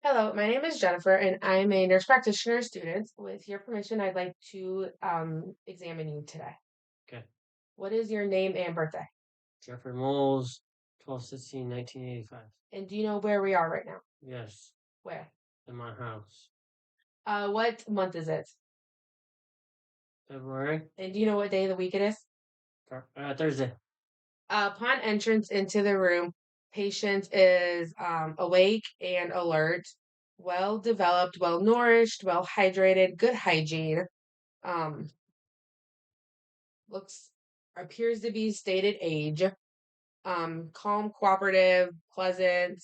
Hello, my name is Jennifer, and I'm a nurse practitioner student. With your permission, I'd like to examine you today. Okay. What is your name and birthday? Jeffrey Moles, 12/16/1985. And do you know where we are right now? Yes, Where? in my house. What month is it? February, And do you know what day of the week it is? Thursday. Upon entrance into the room, patient is awake and alert, well developed, well nourished, well hydrated, good hygiene. Um, looks appears to be stated age. Calm, cooperative, pleasant,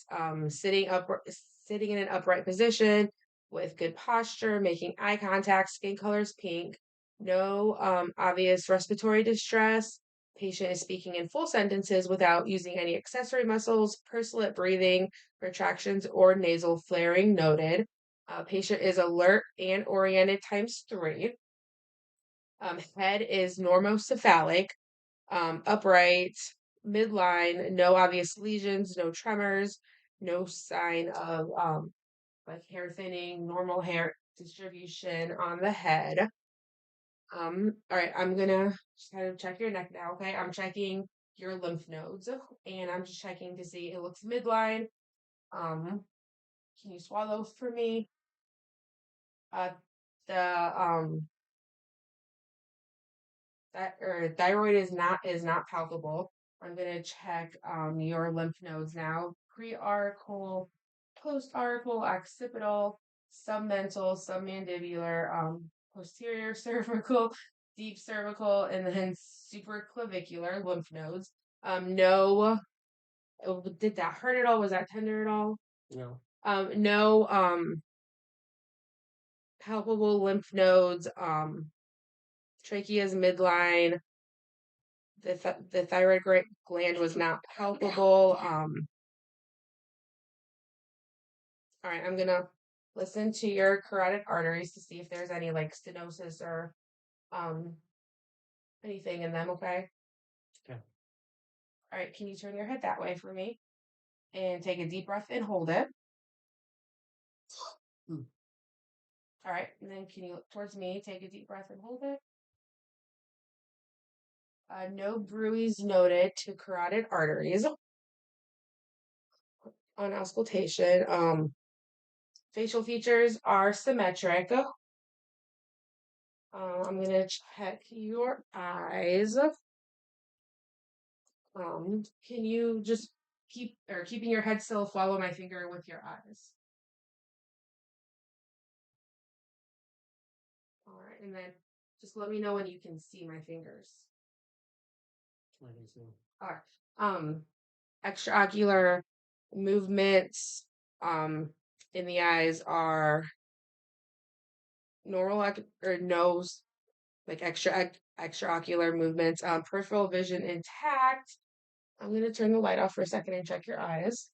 sitting in an upright position with good posture, making eye contact, skin color is pink, no obvious respiratory distress. Patient is speaking in full sentences without using any accessory muscles, pursed lip breathing, retractions, or nasal flaring noted. Patient is alert and oriented times three. Head is normocephalic, upright, midline, no obvious lesions, no tremors, no sign of like hair thinning, normal hair distribution on the head. All right, I'm gonna just kind of check your neck now, okay? I'm checking your lymph nodes and I'm just checking to see it looks midline. Um, can you swallow for me? Uh, the that or thyroid is not palpable. I'm gonna check your lymph nodes now. Pre-auricle, post-auricle, occipital, submental, submandibular, posterior cervical, deep cervical, and then supraclavicular lymph nodes. No, did that hurt at all? Was that tender at all? No. No, palpable lymph nodes. Trachea is midline. The thyroid gland was not palpable. All right, I'm gonna listen to your carotid arteries to see if there's any like stenosis or um anything in them. Okay. Okay. All right, can you turn your head that way for me and take a deep breath and hold it? Hmm. All right, and then can you look towards me, take a deep breath and hold it? No bruise noted to carotid arteries on auscultation. Facial features are symmetric. I'm gonna check your eyes. Can you just keeping your head still, follow my finger with your eyes. All right, and then just let me know when you can see my fingers. I can see. All right. Extraocular movements in the eyes are normal or nose, like extraocular movements. Peripheral vision intact. I'm gonna turn the light off for a second and check your eyes.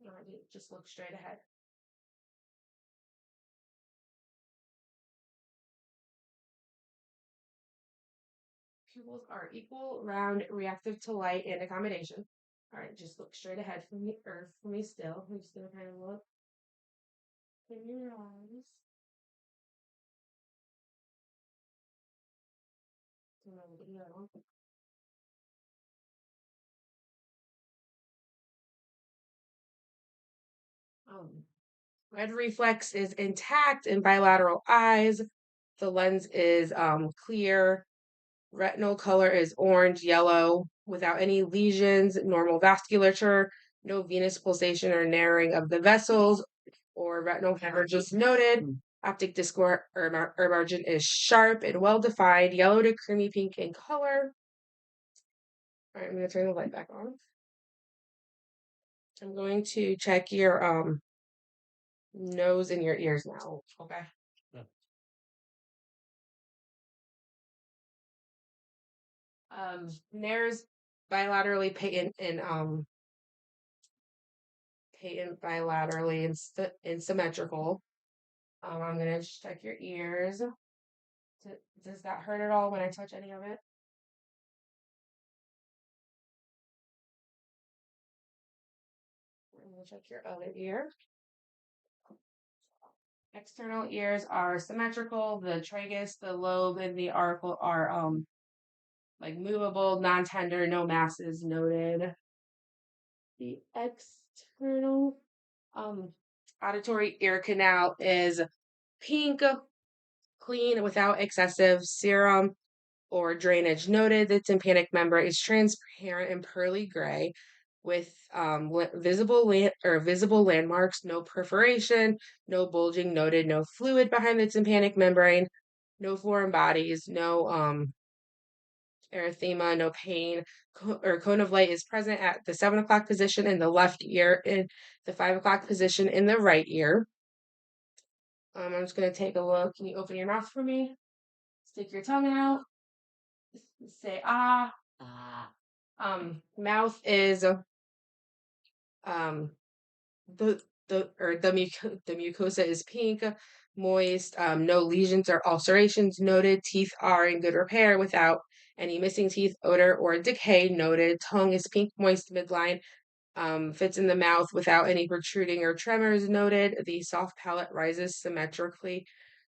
All right, just look straight ahead. Pupils are equal, round, reactive to light, and accommodation. All right, just look straight ahead from me, or for me still. I'm just gonna kind of look in your eyes. Um, red reflex is intact in bilateral eyes. The lens is clear. Retinal color is orange, yellow, without any lesions, normal vasculature, no venous pulsation or narrowing of the vessels, or retinal hemorrhages noted. Optic disc or margin is sharp and well defined, yellow to creamy pink in color. All right, I'm going to turn the light back on. I'm going to check your nose and your ears now. Okay. Yeah. Nares bilaterally patent and patent bilaterally and symmetrical. I'm gonna just check your ears. Does that hurt at all when I touch any of it? We'll check your other ear. External ears are symmetrical. The tragus, the lobe, and the auricle are like movable, non-tender, no masses noted. The external auditory ear canal is pink, clean, without excessive serum or drainage noted. The tympanic membrane is transparent and pearly gray with visible landmarks, no perforation, no bulging noted, no fluid behind the tympanic membrane, no foreign bodies, no erythema, no pain, or cone of light is present at the 7 o'clock position in the left ear, in the 5 o'clock position in the right ear. I'm just going to take a look. Can you open your mouth for me? Stick your tongue out. Say ah. Ah. Mouth is um the the mucosa is pink, moist, no lesions or ulcerations noted. Teeth are in good repair without any missing teeth, odor, or decay noted. Tongue is pink, moist, midline, fits in the mouth without any protruding or tremors noted. The soft palate rises symmetrically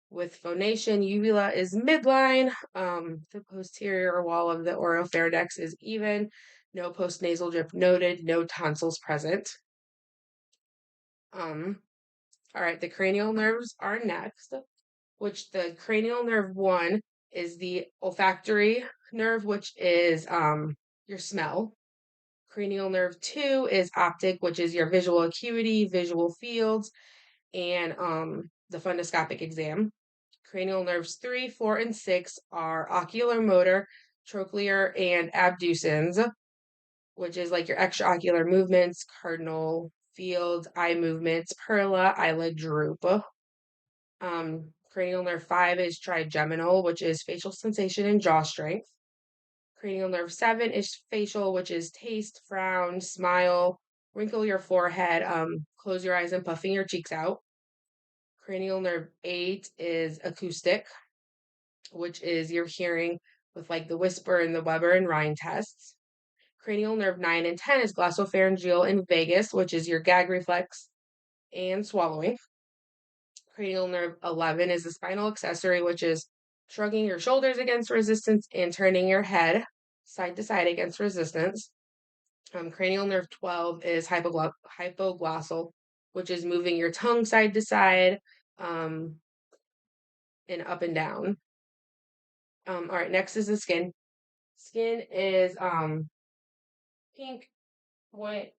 with phonation. Uvula is midline. The posterior wall of the oropharynx is even. No postnasal drip noted. No tonsils present. All right, the cranial nerves are next, which the cranial nerve 1 is the olfactory nerve, which is your smell. Cranial nerve 2 is optic, which is your visual acuity, visual fields, and the fundoscopic exam. Cranial nerves 3, 4, and 6 are ocular motor, trochlear, and abducens, which is like your extraocular movements, cardinal fields, eye movements, perla, eyelid droop. Cranial nerve 5 is trigeminal, which is facial sensation and jaw strength. Cranial nerve 7 is facial, which is taste, frown, smile, wrinkle your forehead, close your eyes and puffing your cheeks out. Cranial nerve 8 is acoustic, which is your hearing with like the whisper and the Weber and Rhine tests. Cranial nerve 9 and 10 is glossopharyngeal and vagus, which is your gag reflex and swallowing. Cranial nerve 11 is the spinal accessory, which is shrugging your shoulders against resistance and turning your head side to side against resistance. Cranial nerve 12 is hypoglossal, which is moving your tongue side to side and up and down. All right, next is the skin. Skin is pink, white,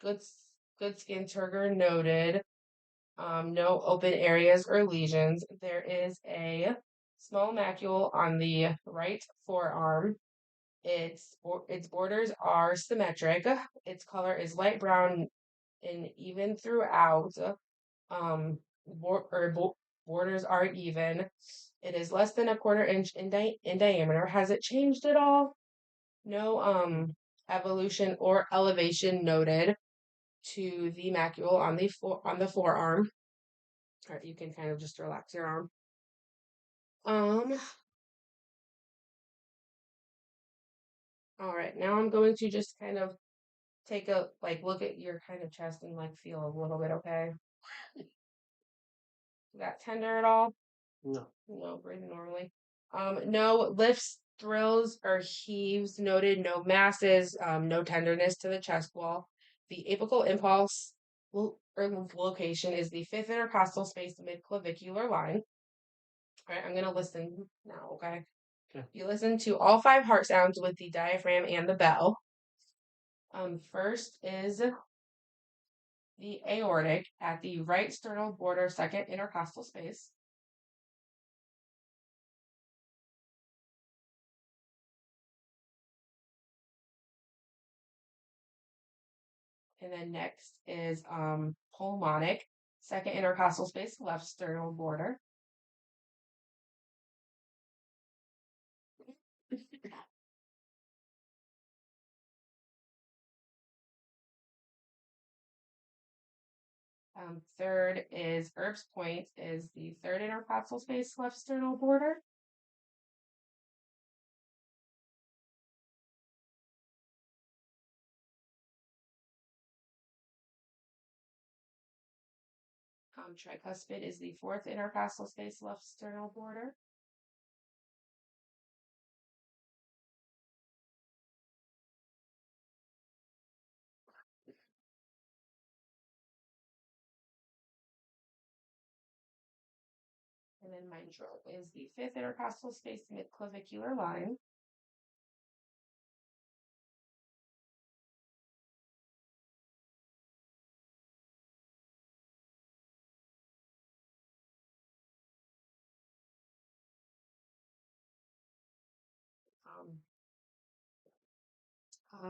good skin turgor noted. No open areas or lesions. There is a small macule on the right forearm. Its borders are symmetric. Its color is light brown and even throughout. Borders are even. It is less than a quarter inch in diameter. Has it changed at all? No evolution or elevation noted to the macule on the forearm. All right, you can kind of just relax your arm. All right, now I'm going to just kind of take a look at your kind of chest and like feel a little bit, okay? Is that tender at all? No. No, breathing normally. No lifts, thrills, or heaves noted, no masses, no tenderness to the chest wall. The apical impulse or location is the fifth intercostal space mid-clavicular line. All right, I'm gonna listen now, okay? Okay. You listen to all 5 heart sounds with the diaphragm and the bell. First is the aortic at the right sternal border, second intercostal space. And then next is pulmonic, second intercostal space, left sternal border. Third is Erb's point, is the third intercostal space, left sternal border. Tricuspid is the fourth intercostal space left sternal border. And then mitral is the fifth intercostal space midclavicular line.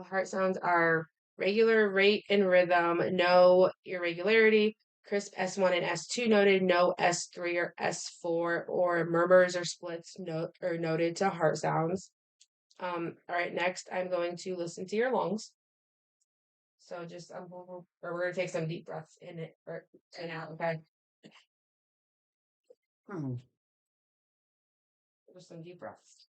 Heart sounds are regular rate and rhythm, no irregularity, crisp S1 and S2 noted, no S3 or S4 or murmurs or splits noted to heart sounds. All right, next I'm going to listen to your lungs. So just we're gonna take some deep breaths in it or and out, okay? Just some deep breaths.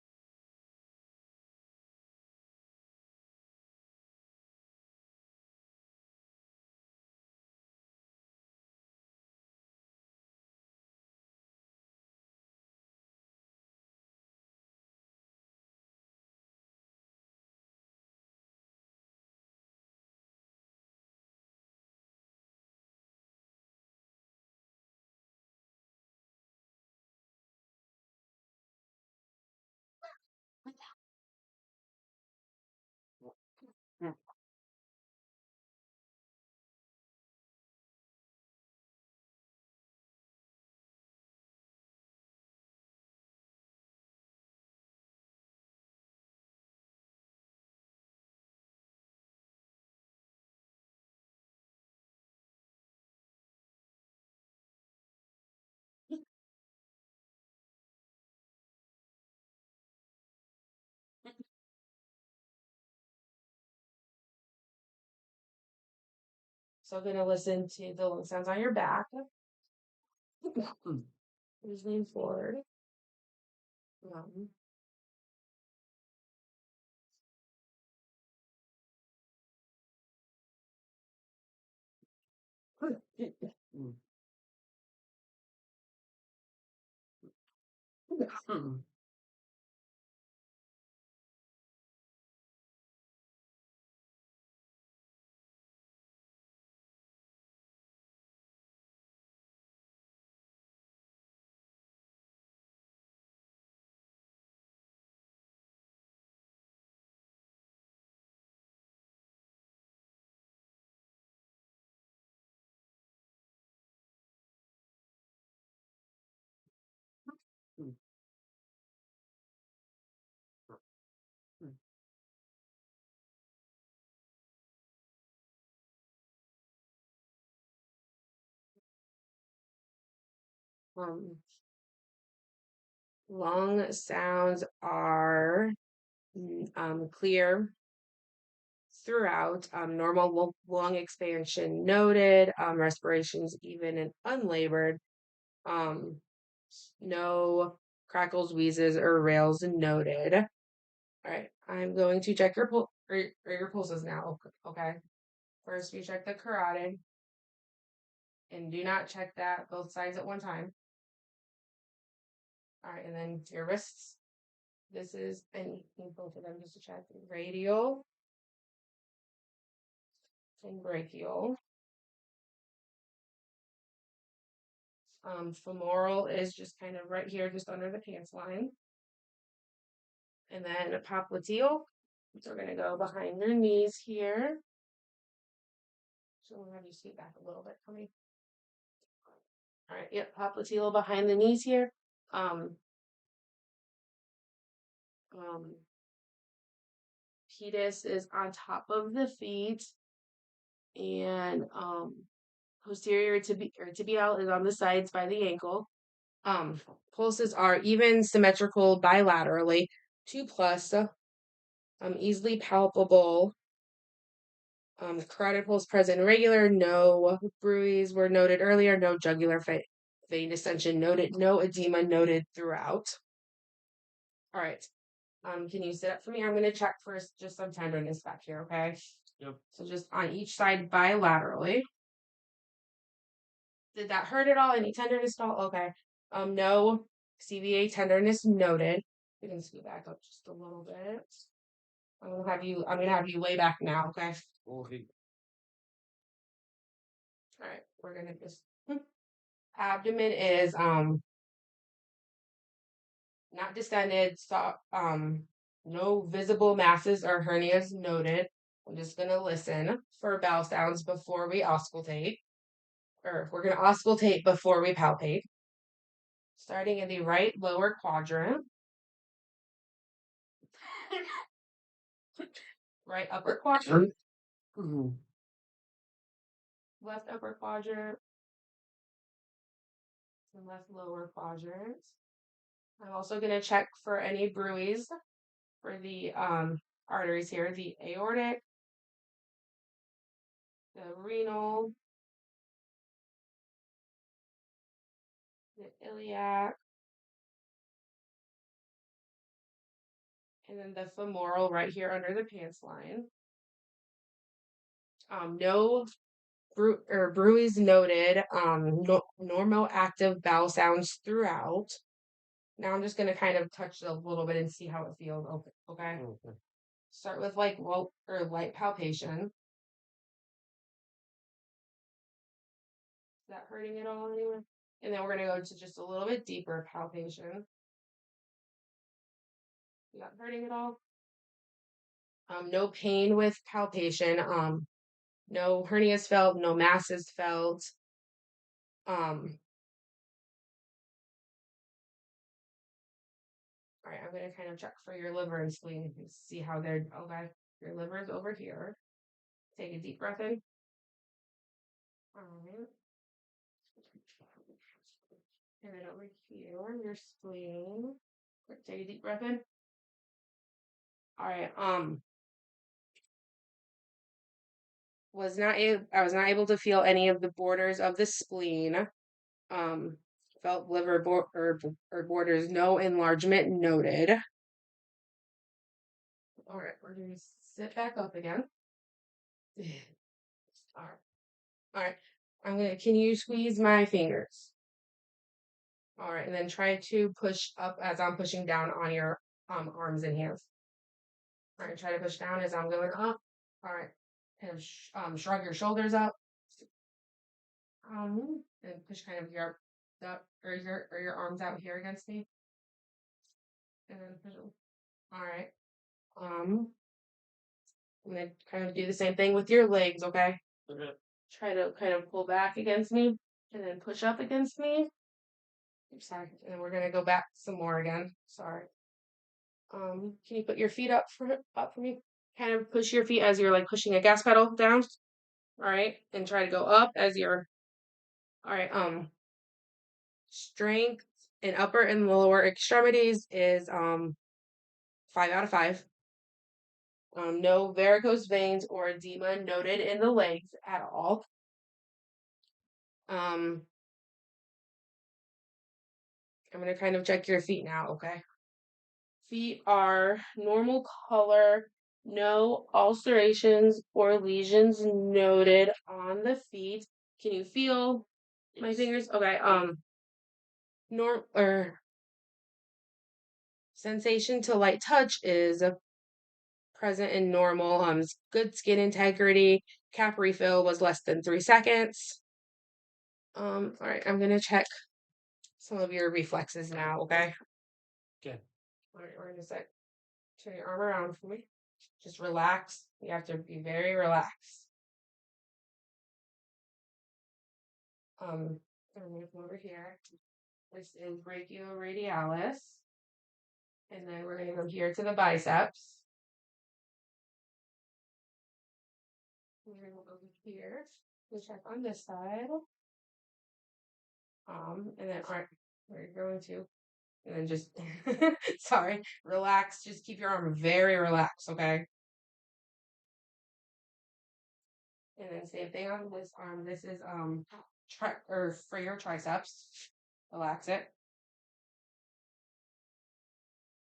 So I'm gonna listen to the lung sounds on your back. Just lean forward. Um, um, Lung sounds are clear throughout. Normal lung expansion noted. Respirations even and unlabored. Um, no crackles, wheezes, or rails noted. All right, I'm going to check your your pulses now. Okay. First, we check the carotid, and do not check that both sides at one time. All right, and then your wrists. This is, and both of them just to check radial and brachial. Femoral is just kind of right here, just under the pants line. And then popliteal. So we're going to go behind your knees here. So we'll have you scoot back a little bit for me. All right, yep, popliteal behind the knees here. Pedis is on top of the feet, and posterior tibial is on the sides by the ankle. Pulses are even, symmetrical bilaterally, 2+, easily palpable. Carotid pulse present and regular, no bruits were noted earlier, no jugular vein dissension noted, no edema noted throughout. All right. Can you sit up for me? I'm gonna check first just some tenderness back here, okay? Yep. So just on each side bilaterally. Did that hurt at all? Any tenderness at all? Okay. No CVA tenderness noted. You can scoot back up just a little bit. I'm gonna have you way back now, okay? Okay. All right, we're gonna just abdomen is not distended, stop no visible masses or hernias noted. I'm just gonna listen for bowel sounds before we auscultate. Or we're gonna auscultate before we palpate. Starting in the right lower quadrant. Right upper quadrant. Left upper quadrant. And left lower quadrant. I'm also going to check for any bruits for the arteries here, the aortic, the renal, the iliac, and then the femoral right here under the pants line. No bruits noted, normal active bowel sounds throughout. Now I'm just going to kind of touch it a little bit and see how it feels. Okay. Start with like low or light palpation. Is that hurting at all anywhere? And then we're going to go to just a little bit deeper palpation. Is that hurting at all? No pain with palpation. No hernias felt, no masses felt. All right, I'm going to kind of check for your liver and spleen and see how they're, okay, your liver is over here. Take a deep breath in. All right. And then over here, your spleen. Take a deep breath in. All right, I was not able to feel any of the borders of the spleen. Felt liver or borders, no enlargement noted. All right, we're gonna sit back up again. All right. Can you squeeze my fingers? All right, and then try to push up as I'm pushing down on your arms and hands. All right, try to push down as I'm going up. All right, and shrug your shoulders up. And push kind of your arms out here against me. And then push them. All right. I'm gonna kind of do the same thing with your legs, okay? Okay. Try to kind of pull back against me and then push up against me. I'm sorry. And then we're gonna go back some more again. Sorry. Can you put your feet up for me? Kind of push your feet as you're like pushing a gas pedal down. All right, and try to go up as you're. All right. Strength in upper and lower extremities is 5 out of 5. No varicose veins or edema noted in the legs at all. I'm going to kind of check your feet now, okay? Feet are normal color, no ulcerations or lesions noted on the feet. Can you feel my fingers? Okay, sensation to light touch is present and normal. Good skin integrity. Cap refill was less than 3 seconds. All right, I'm gonna check some of your reflexes now, okay? Okay. All right, we're gonna turn your arm around for me. Just relax. You have to be very relaxed. I'm gonna move over here. This is brachioradialis. And then we're gonna go here to the biceps. We're gonna go over here. We'll check on this side. And then all right, we're going to, and then just sorry, relax. Just keep your arm very relaxed, okay? And then same thing on this arm. This is for your triceps. Relax it.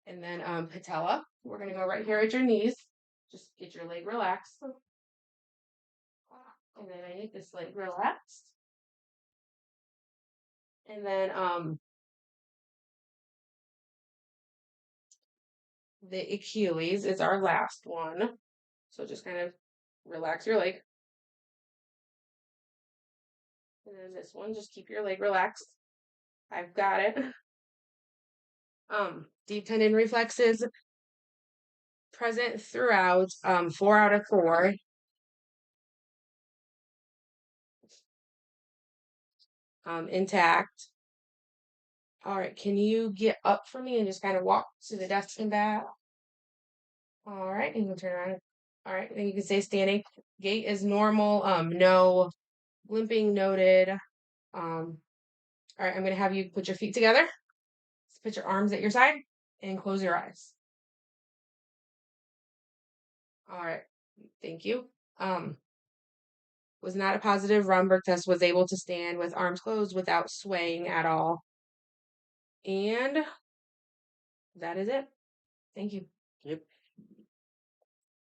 And then patella. We're gonna go right here at your knees. Just get your leg relaxed. And then I need this leg relaxed. And then the Achilles is our last one. So just kind of relax your leg. And then this one, just keep your leg relaxed. I've got it. Deep tendon reflexes present throughout 4 out of 4. Intact. All right, can you get up for me and just kind of walk to the desk and back? All right, and you can turn around. All right, then you can stay standing. Gait is normal. No limping noted. All right, I'm gonna have you put your feet together. Put your arms at your side and close your eyes. All right, thank you. Was not a positive. Romberg test, was able to stand with arms closed without swaying at all. And that is it. Thank you. Yep.